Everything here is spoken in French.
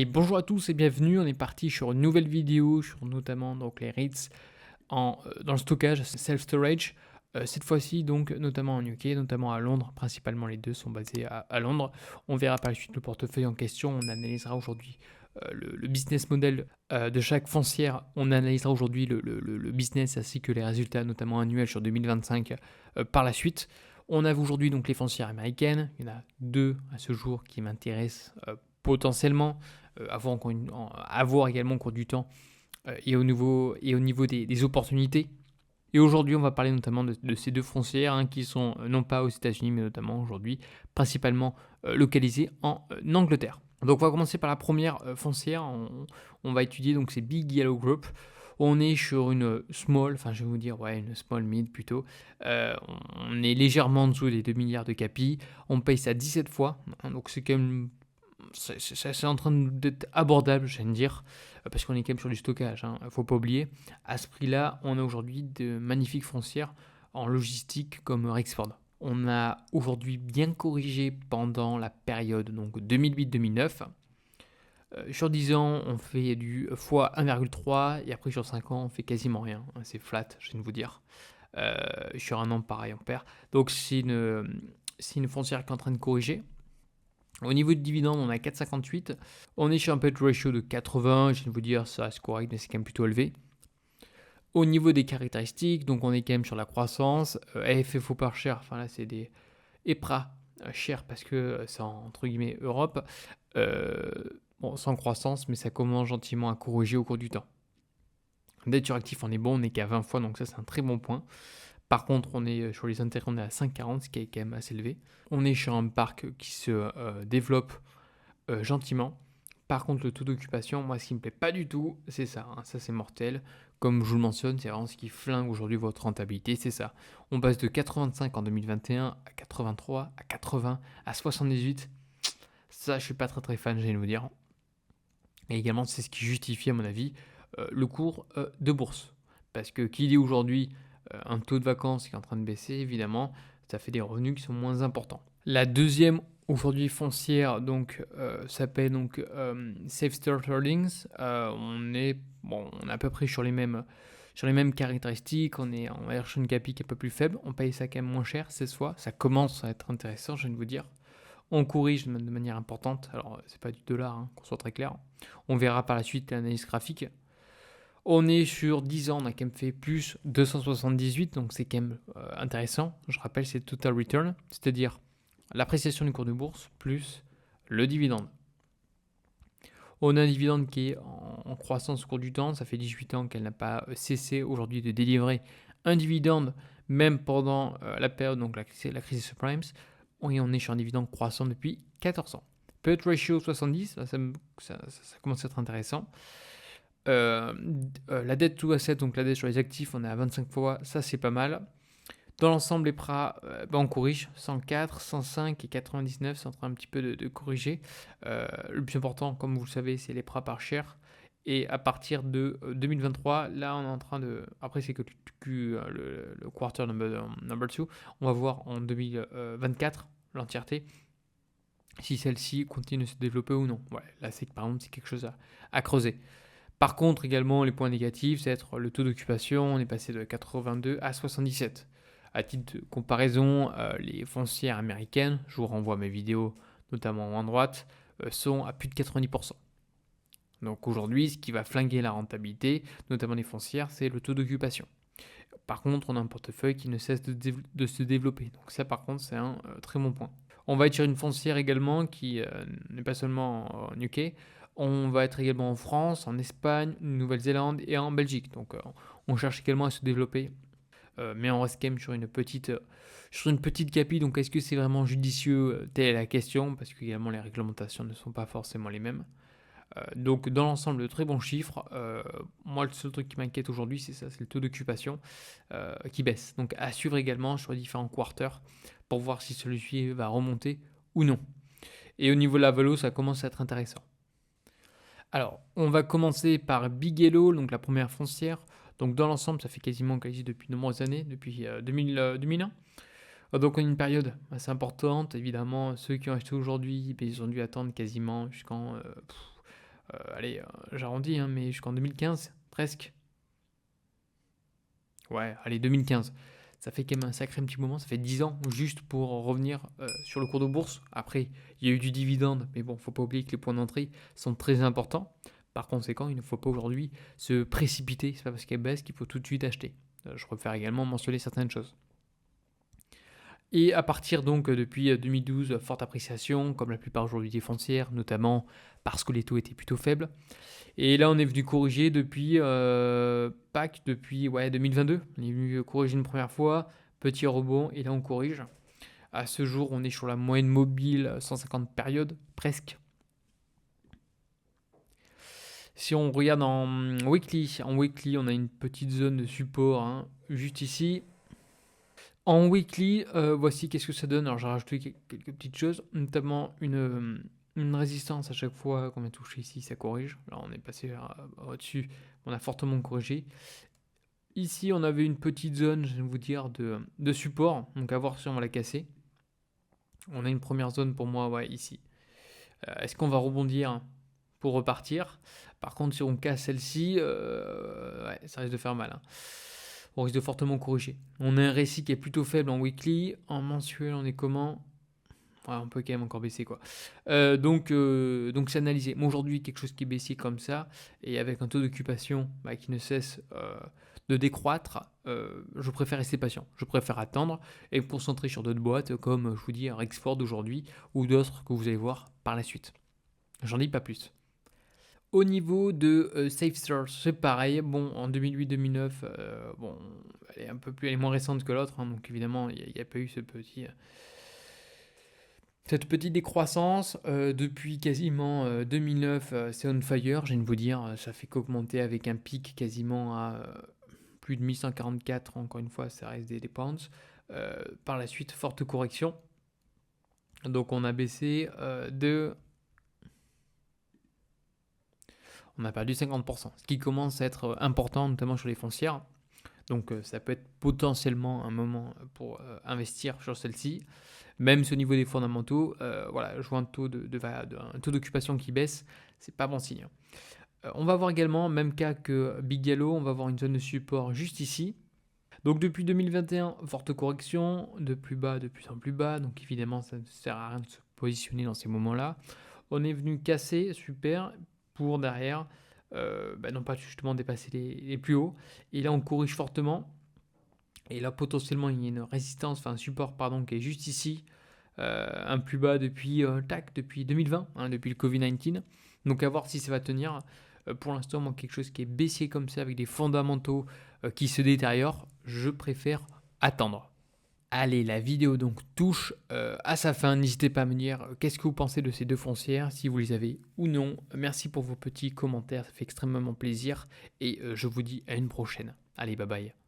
Allez, bonjour à tous et bienvenue. On est parti sur une nouvelle vidéo sur notamment donc les REITs dans le stockage, self-storage. Cette fois-ci, donc, notamment en UK, notamment à Londres, principalement les deux sont basés à Londres. On verra par la suite le portefeuille en question. On analysera aujourd'hui le business model de chaque foncière. On analysera aujourd'hui le business ainsi que les résultats, notamment annuels sur 2025 par la suite. On a aujourd'hui donc les foncières américaines. Il y en a deux à ce jour qui m'intéressent potentiellement, à voir également au cours du temps et au niveau des opportunités. Et aujourd'hui, on va parler notamment de ces deux foncières qui sont non pas aux États-Unis, mais notamment aujourd'hui principalement localisées en Angleterre. Donc, on va commencer par la première foncière. On va étudier donc ces Big Yellow Group. On est sur une small, enfin je vais vous dire, ouais, une small mid plutôt. On est légèrement en dessous des 2 milliards de capi. On paye ça 17 fois. Donc, c'est quand même c'est en train d'être abordable, je viens de dire, parce qu'on est quand même sur du stockage, il ne faut pas oublier. À ce prix-là, on a aujourd'hui de magnifiques foncières en logistique comme Rexford. On a aujourd'hui bien corrigé pendant la période donc 2008-2009. Sur 10 ans, on fait du fois 1,3 et après sur 5 ans, on fait quasiment rien. C'est flat, je viens de vous dire. Sur un an, pareil, on perd. Donc c'est une foncière qui est en train de corriger. Au niveau de dividende, on a 4,58. On est sur un PE ratio de 80. Je viens de vous dire, ça c'est correct, mais c'est quand même plutôt élevé. Au niveau des caractéristiques, donc on est quand même sur la croissance. FFO par share, enfin là c'est des EPRA cher parce que c'est entre guillemets Europe. Sans croissance, mais ça commence gentiment à corriger au cours du temps. Dette sur actif, on est bon, on est qu'à 20 fois, donc ça c'est un très bon point. Par contre, on est sur les intérêts, on est à 5,40, ce qui est quand même assez élevé. On est sur un parc qui se développe gentiment. Par contre, le taux d'occupation, moi, ce qui me plaît pas du tout, c'est ça. Ça, c'est mortel. Comme je vous le mentionne, c'est vraiment ce qui flingue aujourd'hui votre rentabilité, c'est ça. On passe de 85 en 2021 à 83, à 80, à 78. Ça, je suis pas très très fan, je vais vous dire. Et également, c'est ce qui justifie, à mon avis, le cours de bourse. Parce que qui dit aujourd'hui un taux de vacances qui est en train de baisser, évidemment, ça fait des revenus qui sont moins importants. La deuxième aujourd'hui foncière s'appelle Safe Start Holdings. On est à peu près sur les mêmes caractéristiques. On va chercher une capi qui est un peu plus faible. On paye ça quand même moins cher 16 fois. Ça commence à être intéressant, je viens de vous dire. On corrige de manière importante. Alors, c'est pas du dollar, qu'on soit très clair. On verra par la suite l'analyse graphique. On est sur 10 ans, on a quand même fait plus 278, donc c'est quand même intéressant. Je rappelle, c'est total return, c'est-à-dire l'appréciation du cours de bourse plus le dividende. On a un dividende qui est en croissance au cours du temps, ça fait 18 ans qu'elle n'a pas cessé aujourd'hui de délivrer un dividende, même pendant la période, donc la crise subprimes. Et on est sur un dividende croissant depuis 14 ans. PE ratio 70, ça commence à être intéressant. La dette to asset, donc la dette sur les actifs, on est à 25 fois, ça c'est pas mal. Dans l'ensemble, les PRA, on corrige 104, 105 et 99, c'est en train un petit peu de corriger. Le plus important, comme vous le savez, c'est les PRA par share. Et à partir de 2023, là on est en train de... Après c'est que le quarter number 2, on va voir en 2024 l'entièreté si celle-ci continue de se développer ou non. Ouais, là c'est par exemple c'est quelque chose à creuser. Par contre, également, les points négatifs, c'est être le taux d'occupation. On est passé de 82 à 77. À titre de comparaison, les foncières américaines, je vous renvoie à mes vidéos, notamment en droite, sont à plus de 90%. Donc aujourd'hui, ce qui va flinguer la rentabilité, notamment les foncières, c'est le taux d'occupation. Par contre, on a un portefeuille qui ne cesse de se développer. Donc ça, par contre, c'est un très bon point. On va être sur une foncière également qui n'est pas seulement en UK. On va être également en France, en Espagne, en Nouvelle-Zélande et en Belgique. Donc on cherche également à se développer. Mais on reste quand même sur une petite capi. Donc est-ce que c'est vraiment judicieux? Telle est la question, parce que également les réglementations ne sont pas forcément les mêmes. Donc dans l'ensemble, de très bons chiffres. Moi, le seul truc qui m'inquiète aujourd'hui, c'est ça, c'est le taux d'occupation qui baisse. Donc à suivre également sur les différents quarters pour voir si celui-ci va remonter ou non. Et au niveau de la valo, ça commence à être intéressant. Alors, on va commencer par Big Yellow, donc la première foncière. Donc dans l'ensemble, ça fait quasiment depuis de nombreuses années, depuis 2001. Donc on a une période assez importante. Évidemment, ceux qui ont acheté aujourd'hui, ils ont dû attendre quasiment jusqu'en allez, j'arrondis, hein, mais jusqu'en 2015, presque. Ouais, allez, 2015. Ça fait quand même un sacré petit moment, ça fait 10 ans juste pour revenir sur le cours de bourse. Après, il y a eu du dividende, mais bon, faut pas oublier que les points d'entrée sont très importants. Par conséquent, il ne faut pas aujourd'hui se précipiter. C'est pas parce qu'elle baisse qu'il faut tout de suite acheter. Je préfère également mentionner certaines choses. Et à partir donc depuis 2012, forte appréciation, comme la plupart aujourd'hui des foncières, notamment parce que les taux étaient plutôt faibles. Et là, on est venu corriger depuis Pâques, depuis 2022. On est venu corriger une première fois, petit rebond, et là on corrige. À ce jour, on est sur la moyenne mobile 150 périodes, presque. Si on regarde en weekly, on a une petite zone de support, hein, juste ici. En weekly, voici qu'est-ce que ça donne. Alors j'ai rajouté quelques petites choses, notamment une résistance à chaque fois qu'on a touché ici, ça corrige. Là on est passé au-dessus, on a fortement corrigé. Ici on avait une petite zone, je vais vous dire, de support, donc à voir si on va la casser. On a une première zone pour moi, ici. Est-ce qu'on va rebondir pour repartir? Par contre, si on casse celle-ci, ça risque de faire mal, hein. On risque de fortement corriger. On a un récit qui est plutôt faible en weekly. En mensuel, on est comment? On peut quand même encore baisser, quoi. Donc c'est analysé. Moi, aujourd'hui, quelque chose qui est baissier comme ça, et avec un taux d'occupation qui ne cesse de décroître, je préfère rester patient. Je préfère attendre et me concentrer sur d'autres boîtes, comme je vous dis, Rexford aujourd'hui, ou d'autres que vous allez voir par la suite. J'en dis pas plus. Au niveau de SafeSearch, c'est pareil. Bon, en 2008-2009, elle est moins récente que l'autre, hein, donc évidemment, il n'y a pas eu cette petite décroissance. Depuis quasiment 2009, c'est on fire, je viens de vous dire. Ça fait qu'augmenter avec un pic quasiment à plus de 1144. Encore une fois, ça reste des pounds. Par la suite, forte correction. Donc on a baissé on a perdu 50%, ce qui commence à être important, notamment sur les foncières. Donc ça peut être potentiellement un moment pour investir sur celle-ci. Même si au niveau des fondamentaux, je vois un taux d'occupation qui baisse, c'est pas bon signe. On va voir également, même cas que Big Yellow, on va avoir une zone de support juste ici. Donc depuis 2021, forte correction, de plus bas, de plus en plus bas. Donc évidemment, ça ne sert à rien de se positionner dans ces moments-là. On est venu casser, super, pour derrière, non pas justement dépasser les plus hauts. Et là, on corrige fortement. Et là, potentiellement, il y a une résistance, enfin un support, pardon, qui est juste ici. Un plus bas depuis 2020, hein, depuis le Covid-19. Donc à voir si ça va tenir. Pour l'instant, moi, quelque chose qui est baissier comme ça, avec des fondamentaux qui se détériorent, je préfère attendre. Allez, la vidéo donc touche à sa fin. N'hésitez pas à me dire qu'est-ce que vous pensez de ces deux foncières, si vous les avez ou non. Merci pour vos petits commentaires, ça fait extrêmement plaisir. Et je vous dis à une prochaine. Allez, bye bye.